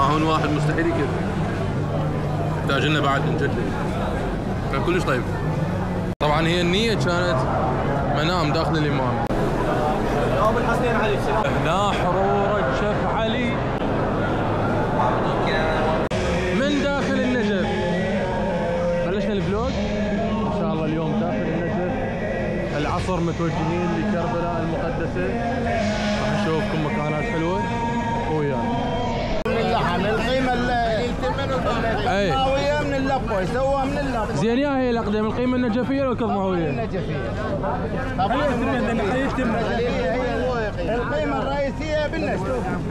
هون واحد مستحيل يكذب. يحتاج لنا بعد نجدد. كان كلش طيب. طبعا هي النية كانت منام داخل الإمام. أبو الحسنين علي. هنا حرورة شيف علي من داخل النجف. بلشنا الفلوج إن شاء الله اليوم داخل النجف. العصر متوجهين لكربلاء المقدسة. راح نشوفكم مكانات حلوة ويانا. اللحم القيمة اللي القضماوية من اللقوة يسووها من اللقوة. زين يا هي الأقدم القيمة النجفية ولا القضماوية؟ النجفية. القيمة الرئيسية بالنجف.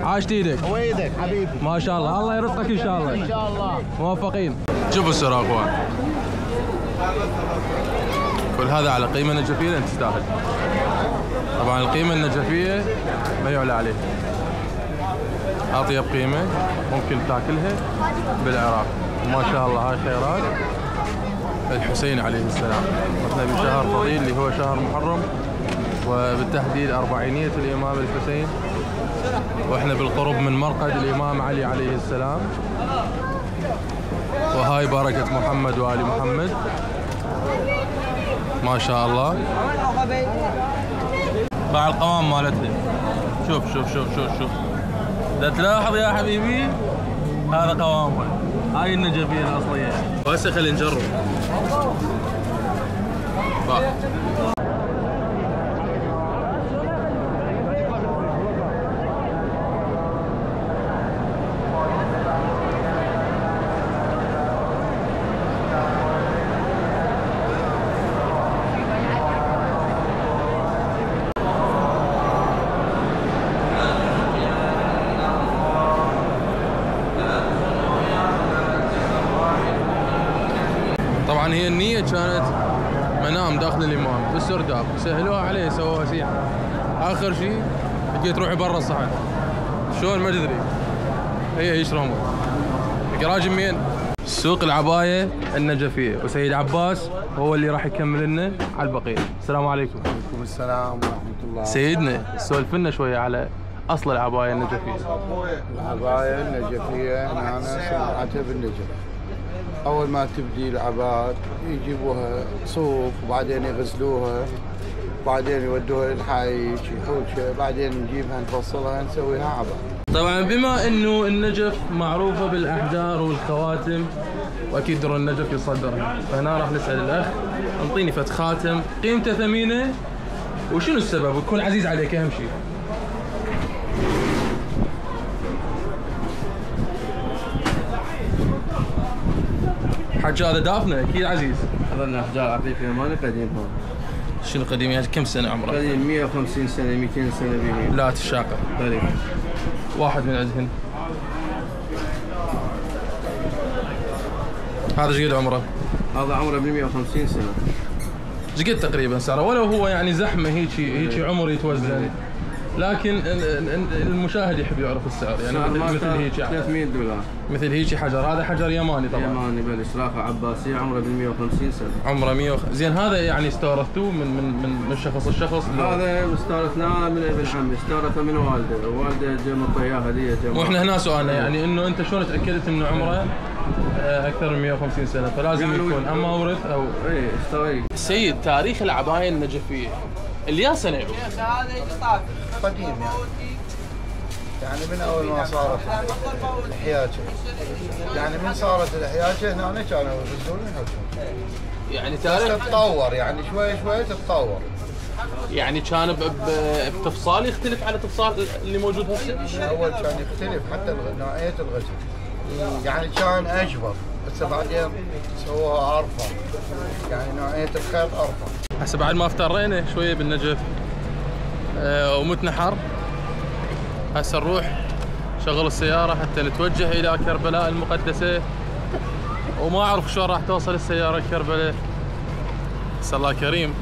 عاشت ايدك. ويدك حبيبي. ما شاء الله، الله يرزقك ان شاء الله. ان شاء الله. موفقين. شوفوا السر اخوان. كل هذا على قيمة نجفية انت تستاهل. طبعا القيمة النجفية ما يعلى عليه. اطيب قيمة ممكن تاكلها بالعراق. ما شاء الله هاي خيرات الحسين عليه السلام. احنا بشهر فضيل اللي هو شهر محرم، وبالتحديد أربعينية الإمام الحسين، واحنا بالقرب من مرقد الإمام علي عليه السلام. وهاي بركة محمد وآل محمد ما شاء الله. باع القوام مالتها. شوف شوف شوف شوف شوف. إذا تلاحظ يا حبيبي هذا قوامها. هاي النجفية الأصلية. وهسه خلينا نجرب. طبعا هي النية كانت منام داخل الإمام بالسرداب، سهلوها عليه سووها سيحة. آخر شيء لقيت روحي برا الصحن. شلون ما تدري. هي يشرموا. الجراج مين؟ سوق العباية النجفية، وسيد عباس هو اللي راح يكمل لنا على البقية. السلام عليكم. وعليكم السلام ورحمة الله. سيدنا سولف لنا شوية على أصل العباية النجفية. العباية النجفية هنا صناعتها بالنجف. أول ما تبدي العباية يجيبوها صوف وبعدين يغسلوها وبعدين يودوها للحايش يحوشها، بعدين نجيبها نفصلها نسويها عباية. طبعا بما انه النجف معروفة بالاحجار والخواتم، واكيد در النجف يصدرها، فهنا راح نسأل الاخ انطيني فت خاتم قيمته ثمينة وشنو السبب ويكون عزيز عليك اهم شيء. حج هذا دافنه اكيد عزيز. هذا احجار عفيفية مالي قديم. شنو قديم يعني كم سنة عمره؟ قديم 150 سنة 200 سنة بيمين. لا تشاقة. بلي. واحد من عندهن. هذا ايش قد عمره؟ هذا عمره ب 150 سنة. ايش قد تقريبا سعره؟ ولو هو يعني زحمة هيك عمر يتوزن، لكن المشاهد يحب يعرف السعر يعني مثل هيك يعني $300. مثل هيك حجر. هذا حجر يماني طبعا. يماني بلي سرافة عباسية عمره ب 150 سنة. عمره زين هذا يعني استورثتوه من شخص لشخص؟ هذا استورثناه من ابن عمي، استورثه من والده، والده جمعته اياه هدية. واحنا هنا سؤالنا يعني انه انت شلون تاكدت انه عمره اكثر من 150 سنة؟ فلازم يعني يكون اما ورث او اي استوي. سيد تاريخ العباية النجفية اللي سنة قديم يعني من اول ما صارت الحياكه، يعني من صارت الحياكه هنا كانوا يغزون ويحوشون. يعني تاريخ تتطور يعني شوي شوي تتطور. يعني كان بتفصال يختلف على تفصال اللي موجود هسه؟ اول كان يختلف حتى نوعيه الغزل، يعني كان اجبر بس بعدين سووها ارفع، يعني نوعيه الخيط ارفع. هسه بعد ما افترينا شويه بالنجف ومتنا حر، هسه نروح شغل السياره حتى نتوجه الى كربلاء المقدسه، وما اعرف شلون راح توصل السياره كربلاء. بس الله كريم.